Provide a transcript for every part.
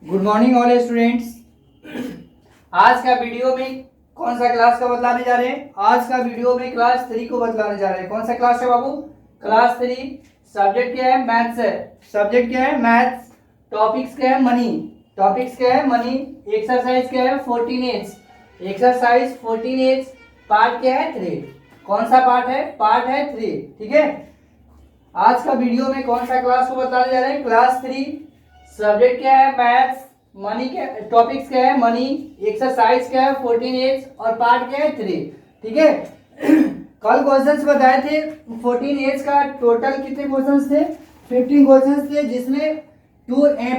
Good morning all students. आज का video में कौन सा क्लास का बतलाने जा रहे हैं? आज का वीडियो में क्लास 3 को बतलाने जा रहे हैं। कौन सा क्लास है बाबू? क्लास 3। सब्जेक्ट क्या है? मैथ्स है। सब्जेक्ट क्या है? मैथ्स। टॉपिक्स क्या है? मनी। टॉपिक्स क्या है? मनी। एक्सरसाइज क्या है? 14H। Exercise 14H। पार्ट क्या है? 3। कौन सा पार्ट है? पार्ट है 3। ठीक है। आज का वीडियो में कौन सा क्लास को बताने जा रहे हैं? क्लास 3। सब्जेक्ट क्या है? मैथ्स। मनी क्या, टॉपिक्स क्या है? मनी। एक्सरसाइज क्या है? 14H और पार्ट क्या है? 3। ठीक है। कल क्वेश्चंस बताए थे 14H का। टोटल कितने क्वेश्चंस थे? 15 क्वेश्चंस थे, जिसमें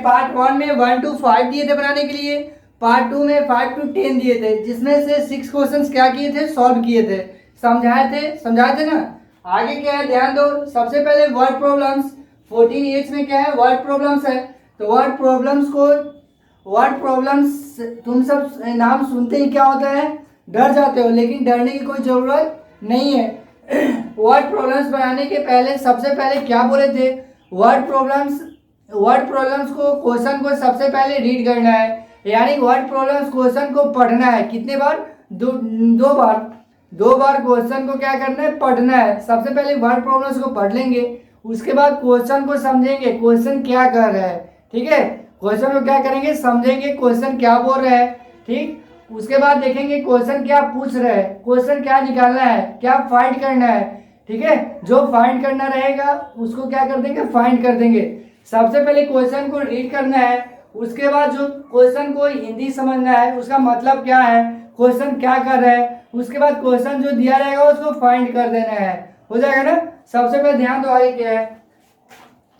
पार्ट 1 में 1 to 5 दिए थे बनाने के लिए। पार्ट 2 में 5 to 10 दिए थे, जिसमें से 6 क्वेश्चंस क्या किए थे? सॉल्व किए थे। समझाए थे ना। आगे क्या है? ध्यान दो। सबसे पहले वर्ड प्रॉब्लम्स। 14H में क्या है? वर्ड प्रॉब्लम्स है। तो वर्ड प्रॉब्लम्स तुम सब नाम सुनते ही क्या होता है? डर जाते हो, लेकिन डरने की कोई जरूरत नहीं है। वर्ड प्रॉब्लम्स बनाने के पहले सबसे पहले क्या बोले थे? वर्ड प्रॉब्लम्स को, क्वेश्चन को सबसे पहले रीड करना है, यानी वर्ड प्रॉब्लम्स क्वेश्चन को पढ़ना है। कितने बार? दो बार। 2 बार क्वेश्चन को क्या करना है? पढ़ना है। सबसे पहले वर्ड प्रॉब्लम्स को पढ़ लेंगे, उसके बाद क्वेश्चन को समझेंगे, क्वेश्चन क्या कर रहा है। ठीक है। क्वेश्चन को क्या करेंगे? समझेंगे क्वेश्चन क्या बोल रहा है। ठीक। उसके बाद देखेंगे क्वेश्चन क्या पूछ रहा है, क्वेश्चन क्या निकालना है, क्या फाइंड करना है। ठीक है। जो फाइंड करना रहेगा उसको क्या कर देंगे? फाइंड कर देंगे। सबसे पहले क्वेश्चन को रीड करना है, उसके बाद जो क्वेश्चन को हिंदी समझना है, उसका मतलब क्या है, क्वेश्चन क्या कर रहा है, उसके बाद क्वेश्चन जो दिया रहेगा उसको फाइंड कर देना है। हो जाएगा ना। सबसे पहले ध्यान दो, आगे क्या है?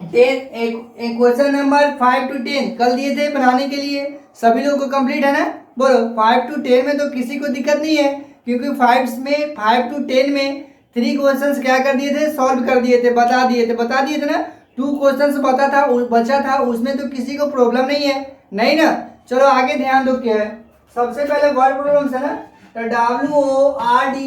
क्वेश्चन नंबर 5 to 10 कल दिए थे बनाने के लिए। सभी लोगों को कंप्लीट है ना? बोलो। 5 to 10 में तो किसी को दिक्कत नहीं है, क्योंकि 5 to 10 में 3 क्वेश्चंस क्या कर दिए थे? सॉल्व कर दिए थे, बता दिए थे ना। 2 क्वेश्चंस बचा था, उसमें तो किसी को प्रॉब्लम नहीं है। नहीं ना। चलो आगे ध्यान दो क्या है। सबसे पहले वर्ड प्रॉब्लम्स है ना। तो WORD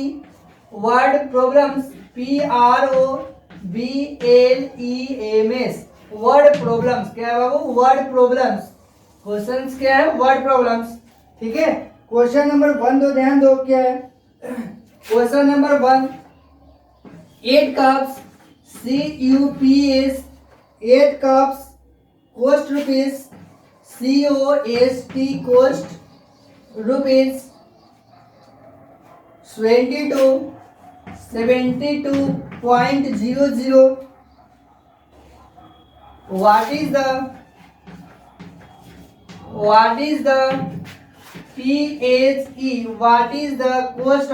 word problems, PROBLEMS word problems. क्या है बाबू? Word problems. क्वेश्चंस क्या है? Word problems. ठीक है। क्वेश्चन नंबर 1 दो, ध्यान दो क्या है। Question number 1, 8 cups CUPS 8 cups cost rupees COST cost rupees 72.00. What is the PHE? What is the cost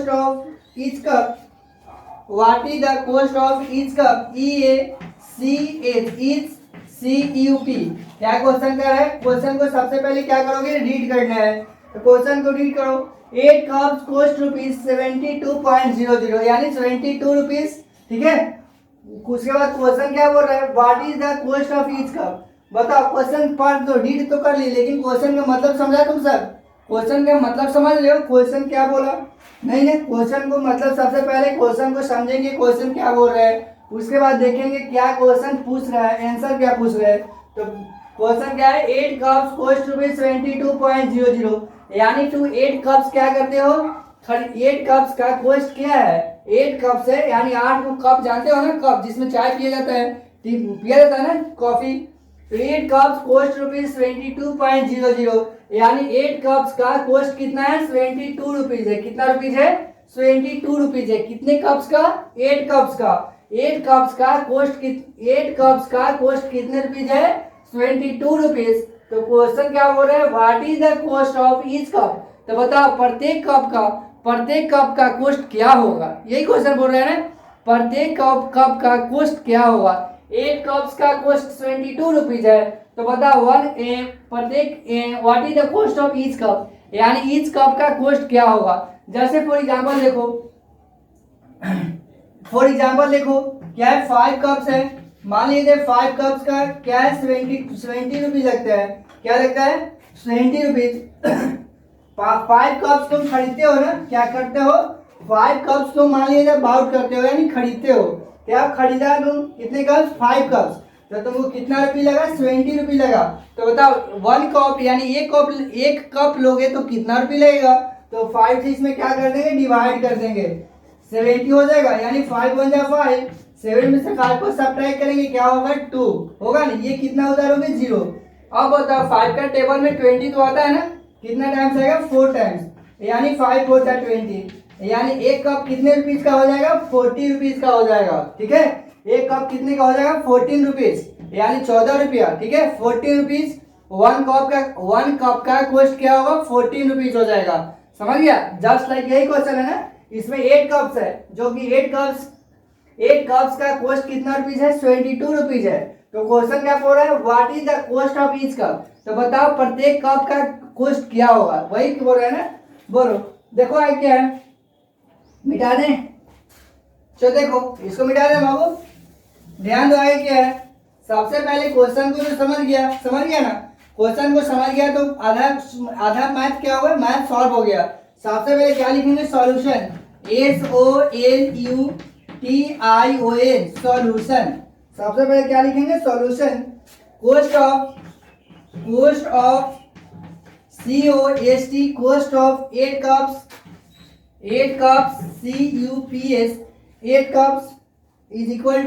of each cup? What is the cost of each cup? each CUP। क्या question कर रहा है? Question को सबसे पहले क्या करोगे? Read करना है। तो क्वेश्चन को रीड करो। 8 कप्स कॉस्ट रुपीज 72.00, यानी 72 रुपीज। ठीक है। उसके बाद क्वेश्चन क्या बोल रहा है? What is the cost of each cup. बताओ। क्वेश्चन पढ़ तो रीड तो कर ली, लेकिन क्वेश्चन का मतलब समझा तुम सब? क्वेश्चन का मतलब समझ रहे हो? क्वेश्चन क्या बोला? नहीं नहीं। क्वेश्चन को मतलब सबसे पहले क्वेश्चन को समझेंगे, क्वेश्चन क्या बोल रहा है, उसके बाद देखेंगे क्या क्वेश्चन पूछ रहा है, आंसर क्या पूछ रहा है। तो क्वेश्चन क्या है? 8 कप्स कॉस्ट रुपीज 72.00, यानी तुम 8 कप्स क्या करते हो? 8 कप्स का कॉस्ट क्या है? 8 कप्स है, यानी 8 कप। जानते हो ना कप, जिसमें चाय पिया जाता है, पिया जाता है ना, कॉफी। तो 8 कप्स कॉस्ट रुपीज 72.00, यानी 8 कप्स का कॉस्ट कितना है? 72 रुपीज है। कितना रुपीज है? 72 रुपीज है। कितने कप्स का? 8 कप्स का। 8 कप्स का कॉस्ट कितने रुपीज है? 72 रुपीज। तो क्वेश्चन क्या बोल रहा है? What is the cost of each cup. तो बताओ प्रत्येक कप का कॉस्ट क्या होगा? यही क्वेश्चन बोल रहे हैं ना। प्रत्येक कप का कॉस्ट क्या होगा? 8 कप्स का कॉस्ट 72 रुपीज है। तो बताओ what is the cost of each cup, यानी ईच कप का कॉस्ट क्या होगा? जैसे फॉर एग्जांपल देखो क्या है? 5 कप्स है। मान लीजिए 5 कप्स का क्या है? 70 रुपीज लगता है। क्या लगता है? 70 रुपीज। 5 कप्स तुम खरीदते हो ना, क्या करते हो? 5 कप्स तुम मान लीजिए जब बाउट करते हो यानी खरीदते हो, क्या खरीदा तुम, कितने कप्स, 5 कप्स, तो तुमको कितना रुपये लगा, 70 रुपये लगा। तो बताओ 1 कप यानी एक कप लोगे तो कितना रुपये लगेगा, तो 5 से इसमें क्या कर देंगे, डिवाइड कर देंगे, 70 हो जाएगा, यानी 5 1 जा 5, 7 में से 5 को सब्ट्रैक्ट करेंगे, क्या होगा, 2 होगा ना, ये कितना उतारोगे, 0। अब बताओ 5 का टेबल में 20 तो आता है ना, कितना टाइम्स आएगा, 4 टाइम्स, यानी 5 4 जा 20, यानी एक कप कितने रुपीज का हो जाएगा, 40 रुपीज का हो जाएगा। ठीक है, एक कप कितने का हो जाएगा, 14 रुपीज, यानी 14 रुपया। ठीक है, 14 रुपीज, 1 कप का कॉस्ट क्या होगा, 14 रुपीज हो जाएगा। समझ गया, जस्ट लाइक यही क्वेश्चन है ना, इसमें 8 कप्स है, जो कि 8 कप्स का कॉस्ट कितना रुपीज है, 22 रुपीज है। तो क्वेश्चन क्या बोल रहा है, what is the cost of each cup, तो बताओ प्रत्येक कप का कॉस्ट क्या होगा, वही बोल रहे हैं ना, बोलो। देखो आगे क्या है, मिटा दें, चलो देखो इसको मिटा दें बाबू, ध्यान दो आगे क्या है। सबसे पहले क्वेश्चन को जो समझ गया ना, क्वेश्चन को समझ गया तो आधा मैथ क्या होगा, मैथ सॉल्व हो गया। सबसे पहले क्या लिखेंगे, सॉल्यूशन, SOLUTION, सॉल्यूशन। सबसे पहले क्या लिखेंगे, solution, cost of COST, cost of 8 cups CUPS, 8 cups is equal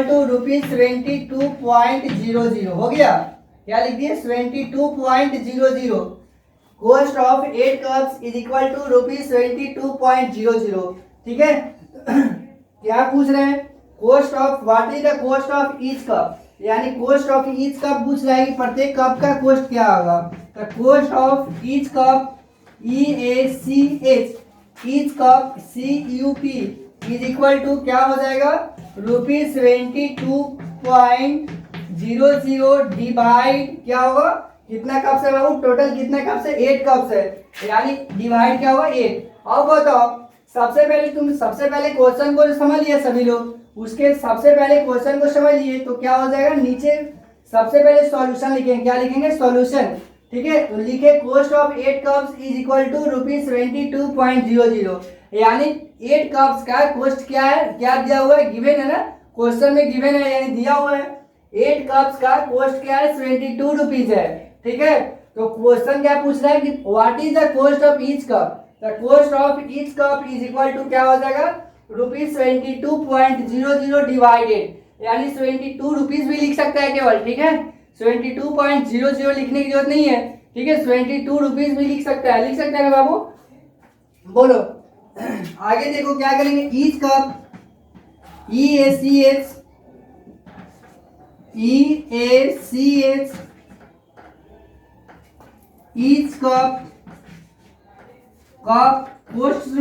to rupees 22.00 हो गया, क्या लिख दिए, 22.00, cost of 8 cups is equal to rupees 22.00। ठीक है, क्या पूछ रहे हैं, cost of, what is the cost of each cup, यानी कॉस्ट ऑफ ईच कप पूछ रहा है कि प्रत्येक कप का कॉस्ट क्या होगा, तो cost of each cup EACH, each cup CUP is equal to क्या हो जाएगा, रुपीज 22.00 डिवाइड क्या होगा, कितना कप्स है बाबू, टोटल कितना कप्स है, 8 कप्स है, यानी डिवाइड क्या होगा, 8। अब बताओ सबसे पहले क्वेश्चन को समझ लिया सभी लोग, उसके सबसे पहले क्वेश्चन को समझ लिए तो क्या हो जाएगा, नीचे सबसे पहले सॉल्यूशन लिखेंगे, क्या लिखेंगे, सॉल्यूशन। ठीक है, तो लिखे cost of 8 cups is equal to rupees 22.00, यानी 8 कप्स का कॉस्ट क्या है, क्या दिया हुआ है, गिवन है ना, क्वेश्चन में गिवन है यानी दिया हुआ है, 8 कप्स का कॉस्ट क्या है, 22 रुपीज है। ठीक है, तो क्वेश्चन क्या पूछ रहा है कि what is the cost of each cup, the cost of each cup is equal to क्या हो जाएगा, रुपीज 22.00 डिवाइडेड, यानी 22 रुपीज भी लिख सकता है केवल। ठीक है, 22.00 लिखने की जरूरत नहीं है। ठीक है, 22 रुपीज भी लिख सकता है ना बाबू, बोलो। आगे देखो क्या करेंगे, each cup EACH each cup cost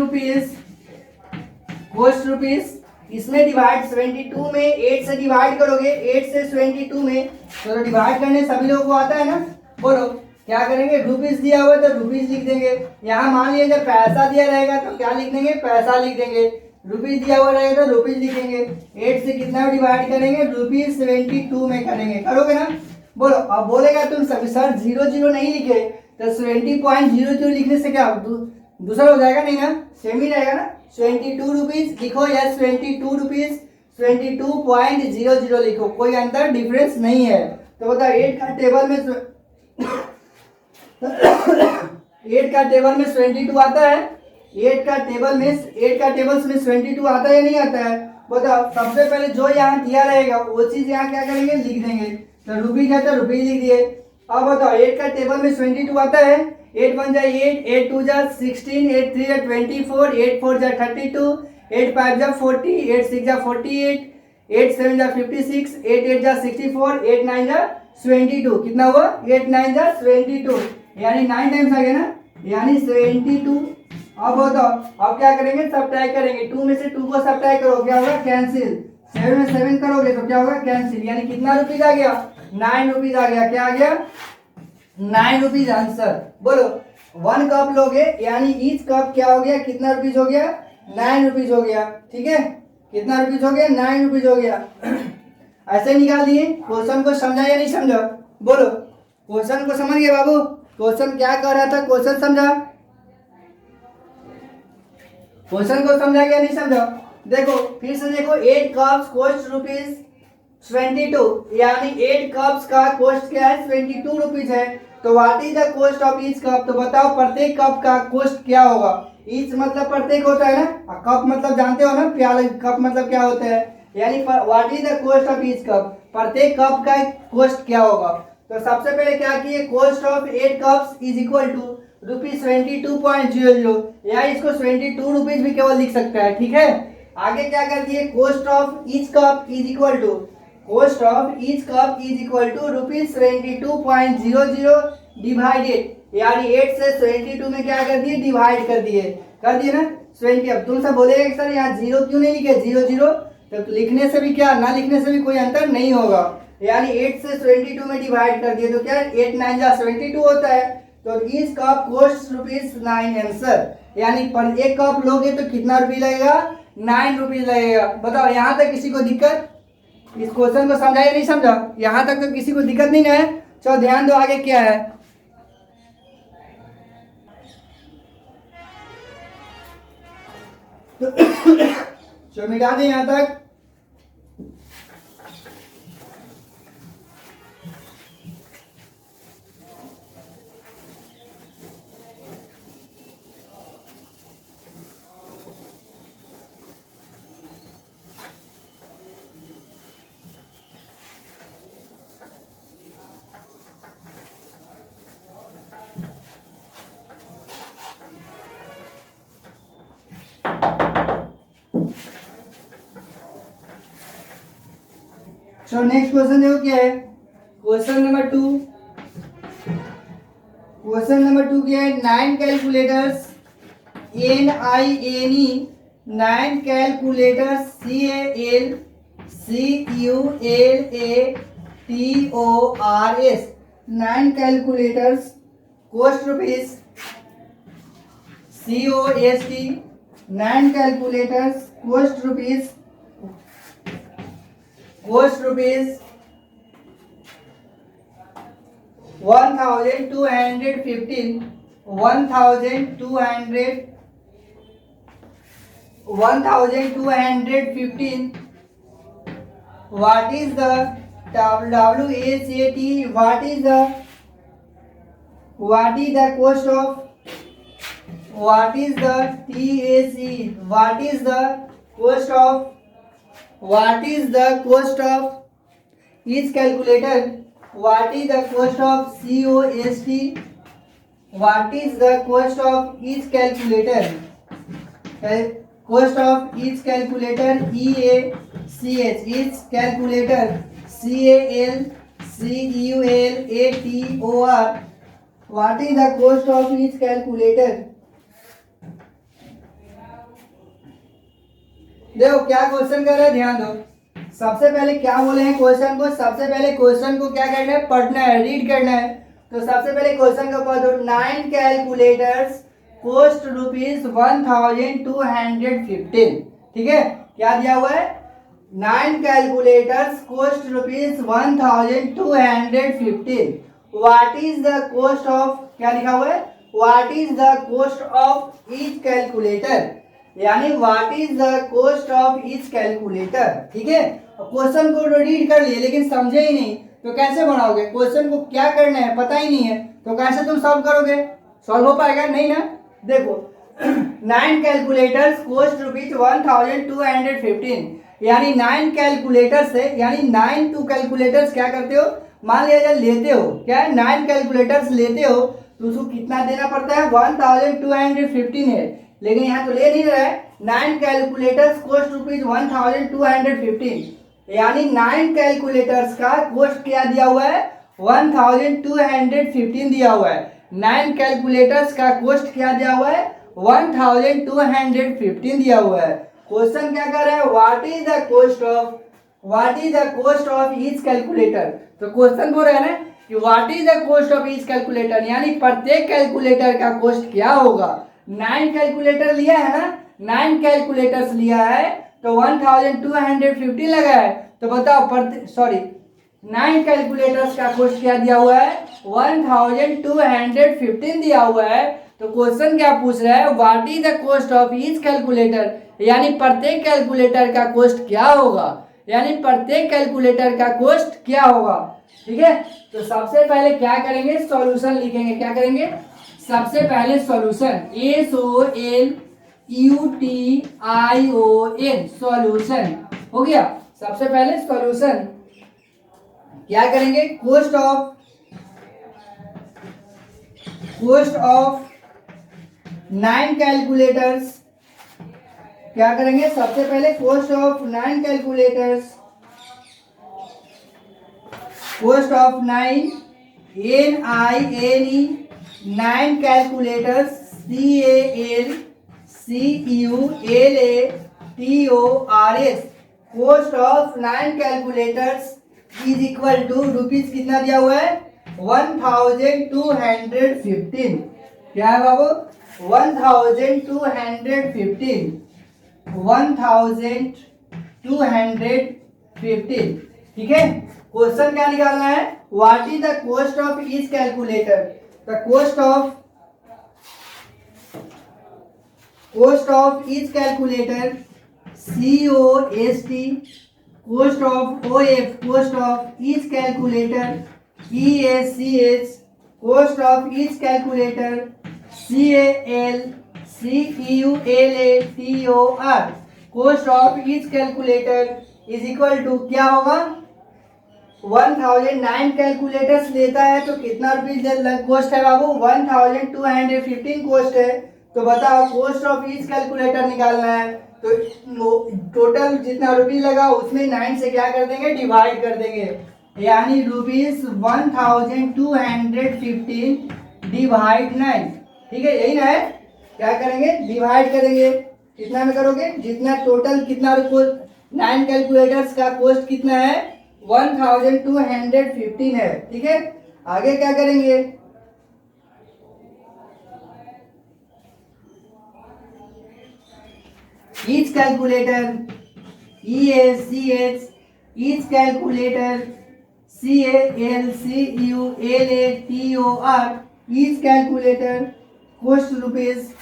rupees, इसमें डिवाइड 72 में 8 से डिवाइड करोगे, 8 से 72 में तो डिवाइड करने सभी लोगों को आता है ना, बोलो क्या करेंगे, रुपीज दिया हुआ है तो रुपीज लिख देंगे, यहाँ मान लीजिए जब पैसा दिया रहेगा तो क्या लिख देंगे, पैसा लिख देंगे, रुपीज दिया हुआ रहेगा तो रुपीज लिखेंगे, 8 से कितना डिवाइड करेंगे, रुपीज 72 में करेंगे, करोगे ना, बोलो। अब बोलेगा तुम सभी सर 00 नहीं लिखे, तो 70.00 लिखने से क्या दूसरा हो जाएगा, नहीं ना, सेम ही रहेगा ना, 22 रुपीज लिखो या 22 रुपीज 22.00 लिखो, कोई अंतर डिफरेंस नहीं है। तो बताओ 8 का टेबल में 22 आता है, 8 का टेबल्स में 22 आता है या नहीं आता है, बताओ। सबसे पहले जो यहाँ दिया रहेगा वो चीज यहाँ क्या करेंगे, लिख देंगे, तो रुपीज है तो रुपीज लिख दिए। अब बताओ 8 का टेबल में 22 आता है, 8 1 जा 8, 8 2 जा 16, 8 3 जा 24, 8 4 जा 32, 8 5 जा 40, 8 6 जा 48, 8 7 जा 56, 8 8 जा 64, 8 9 जा 22, कितना हुआ, 8 9 जा 22, यानी 9 टाइम्स आ गया ना, यानी 72। अब बताओ अब क्या करेंगे, सब्ट्रैक्ट करेंगे, 2 में से 2 को सब्ट्रैक्ट करो, क्या होगा, कैंसिल, 7 में 7 करोगे तो क्या होगा, कैंसिल, यानी कितना रुपीज आ गया, 9 रुपीज आ गया, क्या आ गया, 9 रुपीज आंसर। बोलो 1 कप लोगे यानी ईच कप क्या हो गया, कितना रुपीज हो गया, 9 रुपीज हो गया। ठीक है, कितना रुपीज हो गया, 9 रुपीज हो गया। ऐसे निकाल दिए। क्वेश्चन को समझा या नहीं समझा, बोलो। क्वेश्चन को समझ गए बाबू, क्वेश्चन क्या कर रहा था, क्वेश्चन समझा, क्वेश्चन को समझा गया नहीं समझा? देखो फिर से देखो, 8 कप्स कॉस्ट रुपीज 22, यानी 8 कप्स का कॉस्ट क्या है 22 रुपीज है। तो what is the cost of each cup, तो बताओ प्रत्येक कप का कॉस्ट क्या होगा। ईच मतलब प्रत्येक होता है ना, कप मतलब जानते हो ना, प्याला कप मतलब क्या होता है, यानी what is the cost of each cup, प्रत्येक कप का कॉस्ट क्या होगा। तो सबसे पहले क्या किए, cost of 8 cups is equal to ₹22.00, या इसको 22 रुपीज भी केवल लिख सकता है, ठीक है। आगे क्या कर दिए, cost of each cup is equal to ₹22.00 divided, यानी 8 से 22 में क्या कर दिए, डिवाइड कर दिए ना 20। अब तुम सब बोलेगा कि सर यहाँ 0 क्यों नहीं लिखे, 0 तो लिखने से भी क्या, ना लिखने से भी कोई अंतर नहीं होगा, यानी 8 से 22 में डिवाइड कर दिए तो क्या 8 9 जा 22 होता है। तो इस कप कॉस्ट ₹9 आंसर, यानी पर एक कप लोगे तो कितना रुपये लगेगा, 9 रुपीज लगेगा। बताओ यहाँ तक किसी को दिक्कत, इस क्वेश्चन को समझा या नहीं समझा, यहाँ तक तो किसी को दिक्कत नहीं है। चलो ध्यान दो आगे क्या है। चलो मिटा दें यहाँ तक। चलो नेक्स्ट क्वेश्चन देखो क्या है, क्वेश्चन नंबर 2। क्वेश्चन नंबर 2 क्या है, 9 calculators NINE, 9 calculators CALCULATORS, 9 calculators cost rupees COST, 9 calculators cost rupees ₹1215, 1215। What is the WACT, what is the cost of, what is the TAC, what is the cost of, what is the cost of each calculator, what is the cost of COST, what is the cost of each calculator, cost of each calculator EACH, each calculator CALCULATOR, what is the cost of each calculator। देखो क्या question कर रहे हैं, ध्यान दो। सबसे पहले क्या बोले हैं क्वेश्चन को, सबसे पहले क्वेश्चन को क्या करना है, पढ़ना है, रीड करना है। तो सबसे पहले क्वेश्चन को पढ़ो, 9 कैलकुलेटर्स कॉस्ट ₹1215, ठीक है। क्या दिया हुआ है, 9 calculators cost ₹1215। What is the cost of, क्या लिखा हुआ है, what is the cost of each calculator, यानी what is the cost of each calculator, ठीक है। क्वेश्चन को रीड कर लिए लेकिन समझे ही नहीं तो कैसे बनाओगे, क्वेश्चन को क्या करना है पता ही नहीं है तो कैसे तुम सॉल्व करोगे, सॉल्व हो पाएगा नहीं ना। देखो 9 कैलकुलेटर्स कॉस्ट ₹1215, यानी 9 कैलकुलेटर से, यानी 9 टू कैलकुलेटर्स क्या करते हो, मान लिया जाए लेते हो, क्या है 9 कैलकुलेटर्स लेते हो तो उसको कितना देना पड़ता है, 1215 है, लेकिन यहाँ तो ले नहीं रहा है। 9 कैलकुलेटर्स कॉस्ट ₹1215, यानी 9 कैलकुलेटर्स का कॉस्ट क्या दिया हुआ है, 1215 दिया हुआ है। 9 कैलकुलेटर्स का कॉस्ट क्या दिया हुआ है, 1215 दिया हुआ है। क्वेश्चन क्या कर रहा है, what is the cost of each calculator. तो क्वेश्चन बोल रहा है ना कि what is the cost of each calculator, यानी प्रत्येक कैलकुलेटर का कॉस्ट क्या होगा। 9 कैलकुलेटर लिया है ना, 9 कैलकुलेटर्स लिया है तो 1215 लगा है। तो बताओ 9 कैलकुलेटर्स का कॉस्ट क्या दिया हुआ है, 1215 दिया हुआ है। तो क्वेश्चन क्या पूछ रहा है, what is the cost of each calculator, यानी प्रत्येक कैलकुलेटर का कॉस्ट क्या होगा, यानी प्रत्येक कैलकुलेटर का कॉस्ट क्या होगा। ठीक है, तो सबसे पहले क्या करेंगे, सॉल्यूशन लिखेंगे। क्या करेंगे, सबसे पहले सॉल्यूशन, SOLUTION, सॉल्यूशन हो गया। सबसे पहले सॉल्यूशन क्या करेंगे, कॉस्ट ऑफ 9 कैलकुलेटर्स। क्या करेंगे, सबसे पहले cost of 9 calculators, cost of 9 NINE 9 calculators, CALCULATORS, cost of 9 calculators is equal to rupees कितना दिया हुआ है, 1215। क्या है बाबू, 1215, 1215। ठीक है, क्वेश्चन क्या निकालना है, what is the cost of each calculator. The cost of each calculator, COST, cost of OF, cost of each calculator, ESCH, cost of each calculator, CALCULATOR, cost of each calculator is equal to क्या होगा, 1009 calculators लेता है तो कितना rupees cost है बाबू, 1215 cost है। तो बताओ कॉस्ट ऑफ ईच कैलकुलेटर निकालना है, तो टोटल जितना रुपीज लगा उसमें 9 से क्या कर देंगे, डिवाइड कर देंगे, यानी रुपीज 1215 डिवाइड 9। ठीक है, यही ना है, क्या करेंगे, डिवाइड करेंगे, कितना में करोगे, जितना टोटल कितना 9 कैलकुलेटर्स का कॉस्ट कितना है, 1215 है। ठीक है, आगे क्या करेंगे, each calculator, ESCH, each calculator, CALCULATOR, each calculator cost rupees।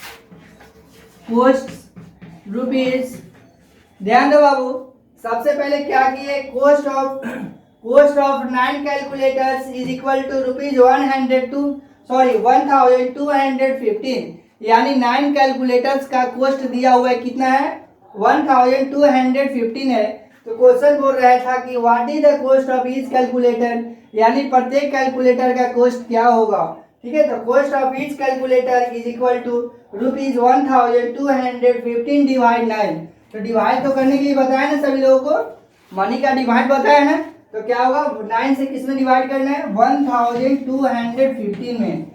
ध्यान दो बाबू, सबसे पहले क्या किए, cost of 9 calculators is equal to rupees 1215, यानी 9 कैलकुलेटर्स का कॉस्ट दिया हुआ है, कितना है, 1215 है। तो क्वेश्चन बोल रहा था कि what is the cost of each calculator, यानी प्रत्येक कैलकुलेटर का कॉस्ट क्या होगा। ठीक है, तो cost of each calculator is equal to rupees 1215 divide 9। तो डिवाइड तो करने के लिए बताया ना सभी लोगों को, मनी का डिवाइड बताया ना, तो क्या होगा, 9 से किस में डिवाइड करना है, 1215 में,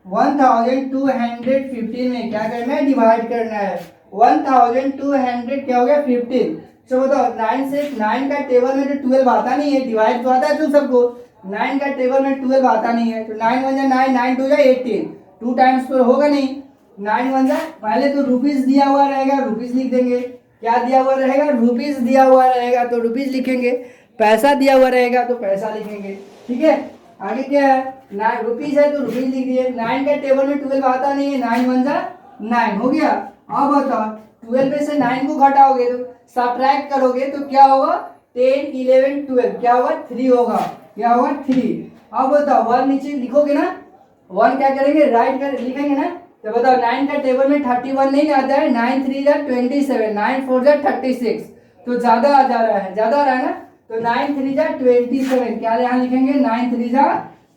1215 में क्या करना है, डिवाइड करना है। 1200 क्या हो गया, 15। तो बताओ 9 से 9 का टेबल में तो 12 आता नहीं है, डिवाइड तो आता है तुम सबको, 9 का टेबल में 12 आता नहीं है, तो 9 1 9, 9 2 18, 2 टाइम्स तो होगा नहीं, 9 1 पहले तो रुपीज दिया हुआ रहेगा, रुपीज लिख देंगे, क्या दिया हुआ रहेगा, रुपीज दिया हुआ रहेगा तो रुपीज लिखेंगे, पैसा दिया हुआ रहेगा तो पैसा लिखेंगे। ठीक है, आगे क्या है, 9 रुपीज है तो रुपीज लिख दिए, 9 का टेबल में 12 आता नहीं है, 9 1 9 हो गया। अब बताओ 12 में से 9 को घटाओगे तो सब्ट्रैक्ट करोगे तो क्या होगा, 10 11 12 क्या होगा, 3 होगा, क्या होगा 3। अब बताओ 1 नीचे लिखोगे ना, 1 क्या करेंगे, राइट कर लिखेंगे ना, तो बताओ 9 का टेबल में 31 नहीं आता है, 9 3 27, 9 4 36, तो ज्यादा आ जा रहा है, ज्यादा आ रहा है ना, तो 9 3 27, क्या यहाँ लिखेंगे, 9 3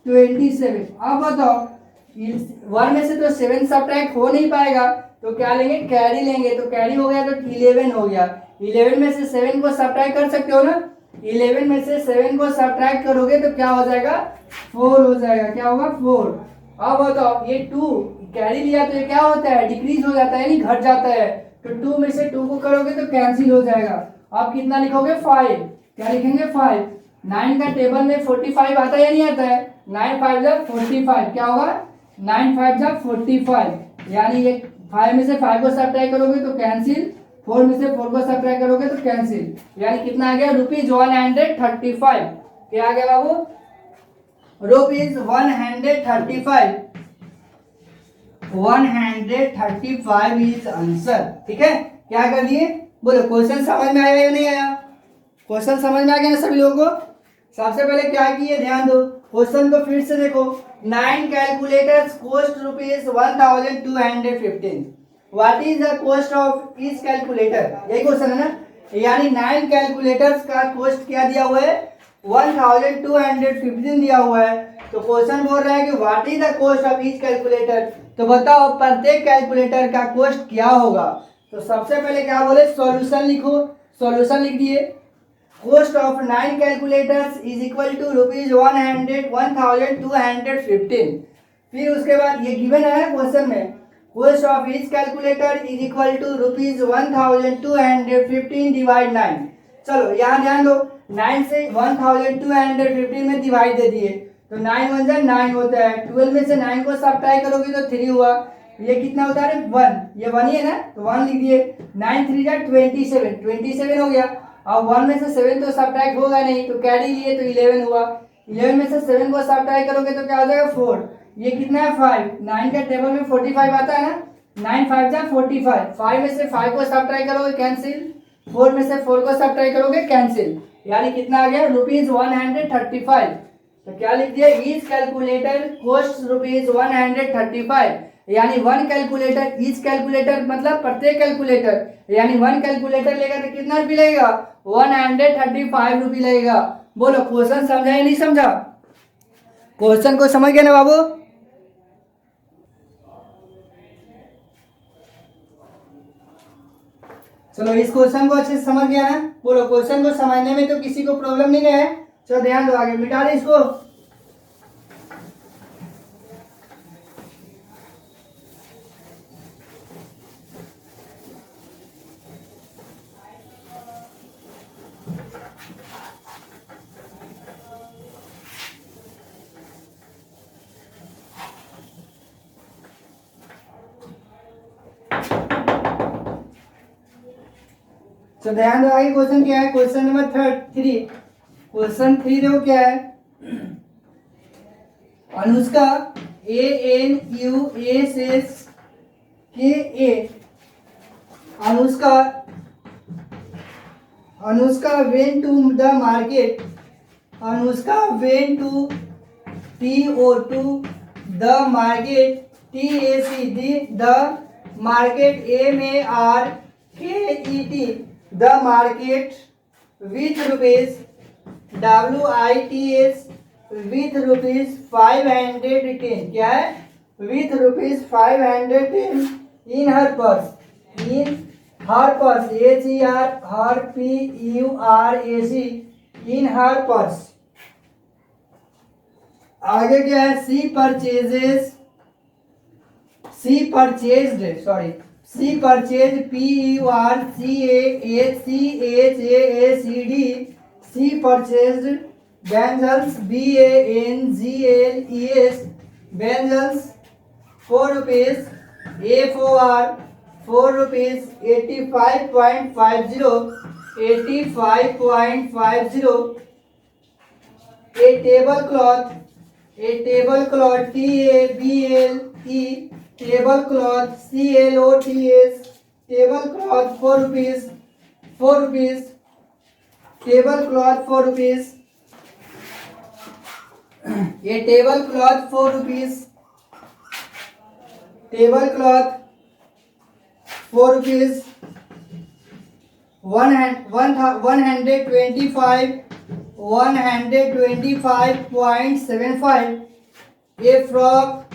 27। अब बताओ 1 में से तो 7 सब्ट्रैक्ट हो नहीं पाएगा, तो क्या लेंगे, कैरी लेंगे, तो कैरी हो गया तो 11 हो गया, 11 में से 7 को सब्ट्रैक्ट कर सकते हो ना, 11 में से 7 को सब्ट्रैक्ट करोगे तो क्या हो जाएगा, 4 हो जाएगा, क्या होगा 4। अब बताओ ये 2 कैरी लिया तो ये क्या होता है, डिक्रीज हो जाता है, नहीं घट जाता है, तो 2 में से 2 को करोगे तो कैंसिल हो जाएगा। अब कितना लिखोगे, 5, क्या लिखेंगे 5। 9 का टेबल में 45 आता है या नहीं आता है, 9 5 45, क्या होगा 9 5 45, यानी ये 5 में से 5 को सब्ट्रैक्ट करोगे तो कैंसिल, 4 में से 4 को सब्ट्रैक्ट करोगे तो कैंसिल, यानी कितना आ गया, रुपीज 135। क्या आ गया बाबू, रुपीज 135। 135 is answer. ठीक है, क्या कर दिए, बोलो क्वेश्चन समझ में आया या नहीं आया? क्वेश्चन समझ में आ गया ना सभी लोगों को? सबसे पहले क्या किए, ध्यान दो, क्वेश्चन को फिर से देखो। 9 calculators cost rupees 1215। What is the cost of each calculator, यही क्वेश्चन है ना। यानी 9 कैलकुलेटर्स का कॉस्ट क्या दिया हुआ है, 1215 दिया हुआ है। तो क्वेश्चन बोल रहा है कि what is the cost of each calculator, तो बताओ प्रत्येक कैलकुलेटर का कॉस्ट क्या होगा। तो सबसे पहले क्या बोले, सॉल्यूशन लिखो। सॉल्यूशन लिख दिए, cost of 9 calculators is equal to rupees 1215। फिर उसके बाद ये गिवन है क्वेश्चन में, cost of each calculator is equal to rupees 1215 divide 9। चलो यहाँ ध्यान दो, 9 से 1215 में डिवाइड दे दिए, तो 9 1 जा 9 होता है। 12 में से 9 को सब्ट्रैक्ट करोगे तो 3 हुआ। ये कितना होता है, 1, ये 1 ही है ना, तो 1 लिख दिए। 9 3 जा 27 हो गया। अब 1 में से 7 तो सब्ट्रैक्ट होगा नहीं, तो कैरी लिए तो 11 हुआ। 11 में से 7 को सब्ट्रैक्ट करोगे तो क्या हो जाएगा, 4। ये कितना है, 5। 9 के टेबल में 45 आता है ना, 9 5 जा 45। 5 में से 5 को सब्ट्रैक्ट करोगे कैंसिल, 4 में से 4 को सब्ट्रैक्ट करोगे कैंसिल, यानी कितना आ गया, रुपीज 135। तो क्या लिख दिया, ईच कैलकुलेटर कॉस्ट रुपीज 135। यानी 1 कैलकुलेटर, ईच कैलकुलेटर मतलब प्रत्येक कैलकुलेटर, यानी 1 कैलकुलेटर लेगा तो कितना रुपये लगेगा, 135 रुपये लगेगा। बोलो क्वेश्चन समझा या नहीं समझा? क्वेश्चन को समझ गए ना बाबू? चलो इस क्वेश्चन को अच्छे से समझ गया ना? बोलो क्वेश्चन को समझने में तो किसी को प्रॉब्लम नहीं है? चलो ध्यान दो, आगे मिटा दे इसको। तो ध्यान दो, आगे क्वेश्चन क्या है, क्वेश्चन नंबर 3। क्वेश्चन 3 देखो क्या है, Anushka ANUSSKA, Anushka went to the market, Anushka went to the market, TAC the market, MARKET, the market with rupees, WITS with rupees 510, क्या है, with rupees 510 in her purse, HER PURAC, in her purse। आगे क्या है, she purchased PURCHASED, she purchased bangles, BANGLES, bangles for rupees, A4 for rupees 85.50, a tablecloth, tablecloth, CLOTS, tablecloth for rupees, tablecloth for rupees, a tablecloth for rupees, tablecloth for rupees 125.75, a frock,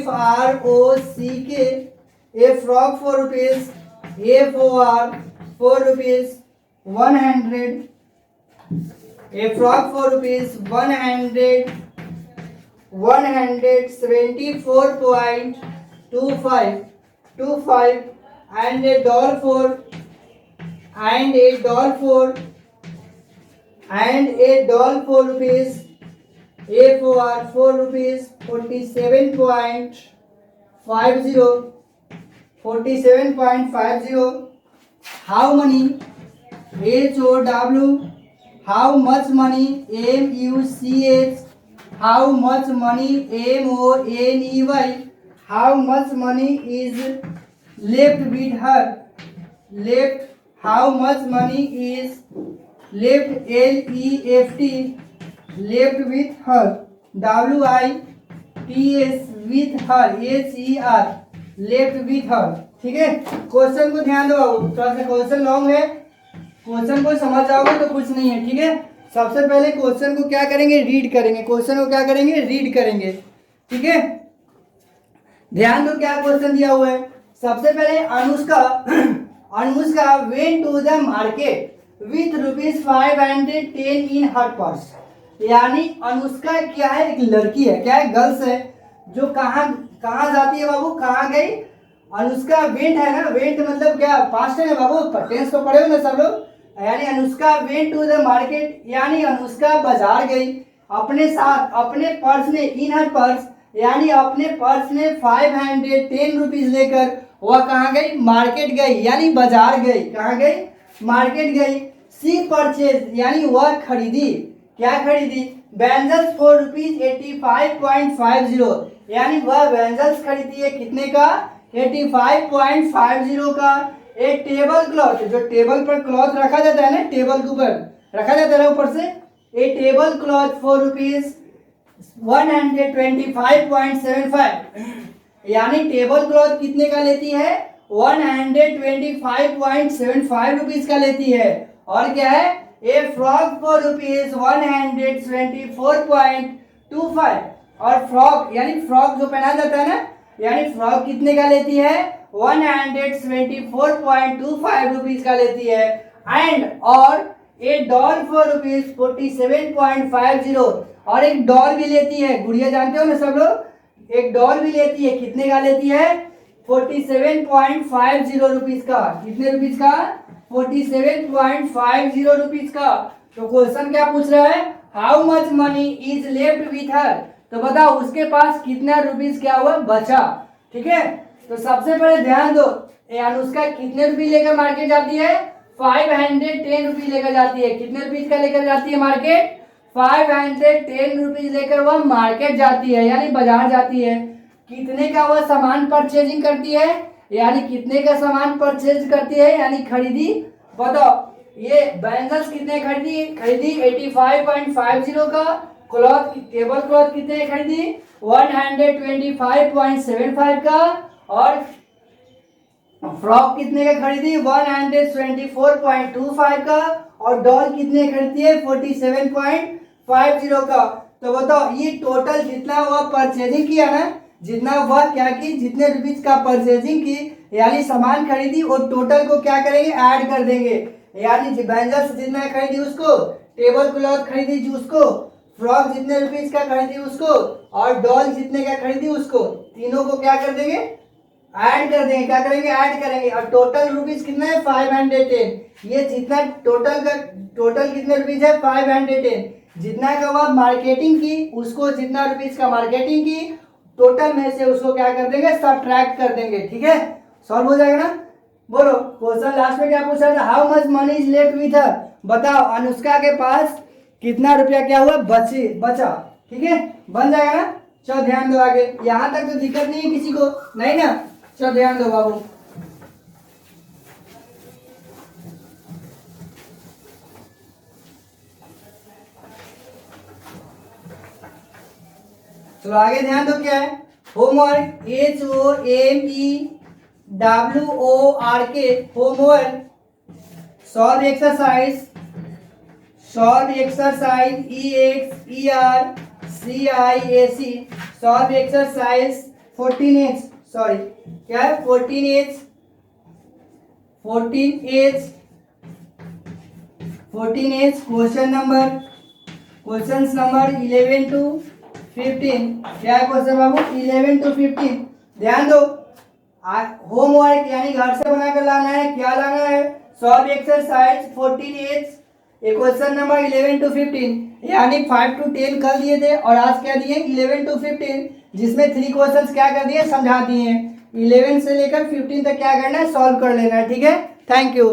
FROCK, a frock for rupees, A4 for rupees 100, a frock for rupees 174.25, and a doll for rupees, A4 for rupees 47.50. How many, HOW, how much money, MUCH, how much money, MONEY, how much money is left with her, left, how much money is left, LEFT, left with her, WITH with her, HER, left with her. ठीक है, question को ध्यान दो, थोड़ा सा question long है, question को समझ जाओगे तो कुछ नहीं है। ठीक है, सबसे पहले क्वेश्चन को क्या करेंगे, रीड करेंगे, क्वेश्चन को क्या करेंगे, रीड करेंगे। ठीक है, ध्यान दो क्या क्वेश्चन दिया हुआ है। सबसे पहले Anushka Anushka went to the market with ₹510 in her purse. यानी अनुष्का क्या है, एक लड़की है, क्या है, गर्ल्स है, जो कहाँ कहाँ जाती है बाबू, कहाँ गई। अनुष्का वेंट है ना, वेंट मतलब क्या, पास्ट है ना बाबू, टेंस तो पढ़े हो ना सब लोग। यानी Anushka went to the market, यानी अनुष्का बाजार गई अपने साथ, अपने पर्स में, इन हर पर्स, यानी अपने पर्स में 510 रुपीज लेकर वह कहाँ गई, मार्केट गई, यानी बाजार गई, कहाँ गई, मार्केट गई। सी परचेज, यानी वह खरीदी, क्या खरीदी, बैंजल्स फॉर ₹85.50, यानी वह बैंजल्स खरीदी है कितने का, 85.50 का। एक टेबल क्लॉथ, जो टेबल पर क्लॉथ रखा जाता है ना, टेबल के ऊपर रखा जाता है ऊपर से, ए टेबल क्लॉथ फॉर ₹125.75, यानी टेबल क्लॉथ कितने का लेती है, 125.75 रुपीज का लेती है। और क्या है, ए फ्रॉक फॉर ₹124.25, और फ्रॉक यानी फ्रॉक जो पहना जाता है ना, यानी फ्रॉक कितने का लेती है, 124.25 रुपीज का लेती है। एंड और ए डॉल फॉर ₹47.50, और एक डॉल भी लेती है, गुड़िया जानते हो ना सब लोग, एक डॉल भी लेती है, कितने का लेती है, 47.50 रुपीज का, कितने रुपीज का, 47.50 रुपीज का। तो क्वेश्चन क्या पूछ रहा है, how much money is left with her, तो बताओ उसके पास कितना रुपीज क्या हुआ, बचा। ठीक है, तो सबसे पहले ध्यान दो, अनुष्का कितने रुपये लेकर मार्केट जाती है, 510 रुपीज लेकर जाती है, कितने रुपीज का लेकर जाती है मार्केट, 510 रुपीज लेकर वह मार्केट जाती है, यानी बाजार जाती है। कितने का वह सामान परचेजिंग करती है, यानी कितने का सामान परचेज करती है, यानी खरीदी। बताओ ये बैंगल्स कितने खरीदी, 85.50 का। क्लॉथ, टेबल क्लॉथ कितने खरीदी, 125.75 का। और फ्रॉक कितने का खरीदी, 124.25 का। और डॉल कितने खरीदती है, 47.50 का। तो बताओ ये टोटल जितना हुआ परचेजिंग किया ना, जितना वह क्या की, जितने रुपीज का परचेजिंग की, यानी सामान खरीदी, और टोटल को क्या करेंगे, ऐड कर देंगे। यानी बैंगल्स जितना खरीदी उसको, टेबल क्लॉथ खरीदी जो उसको, फ्रॉक जितने रुपीज का खरीदी उसको, और डॉल जितने का खरीदी उसको, तीनों को क्या कर देंगे, ऐड कर देंगे। क्या करेंगे, ऐड करेंगे। और टोटल रुपीज कितना है, 510। ये जितना टोटल का, टोटल कितने रुपीज है, 510। जितना का वह मार्केटिंग की, उसको जितना रुपीज का मार्केटिंग की, टोटल में से उसको क्या कर देंगे, सबट्रैक्ट कर देंगे। ठीक है, सॉल्व हो जाएगा ना। बोलो क्वेश्चन लास्ट में क्या पूछा था, how much money is left with her, बताओ अनुष्का के पास कितना रुपया क्या हुआ, बचा। ठीक है, बन जाएगा ना। चलो ध्यान दो आगे, यहां तक तो दिक्कत नहीं है किसी को, नहीं ना। चलो ध्यान दो बाबू, चलो आगे ध्यान दो, क्या है homework, HOMEWORK, homework. Solve exercise, solve exercise EXERCIAC, solve exercise 14H, sorry क्या है, 14H, 14H question number 11 to 15। क्या है क्वेश्चन बाबू, 11 to 15। ध्यान दो, होमवर्क यानी घर से बनाकर लाना है, क्या लाना है, solve exercise 14H, question number 11 to 15, यानी 5 to 10 कल दिए थे, और आज क्या दिए, 11 to 15, जिसमें 3 क्वेश्चंस क्या कर दिए, समझा दिए। 11 से लेकर 15 तक क्या करना है, सॉल्व कर लेना है। ठीक है, थैंक यू।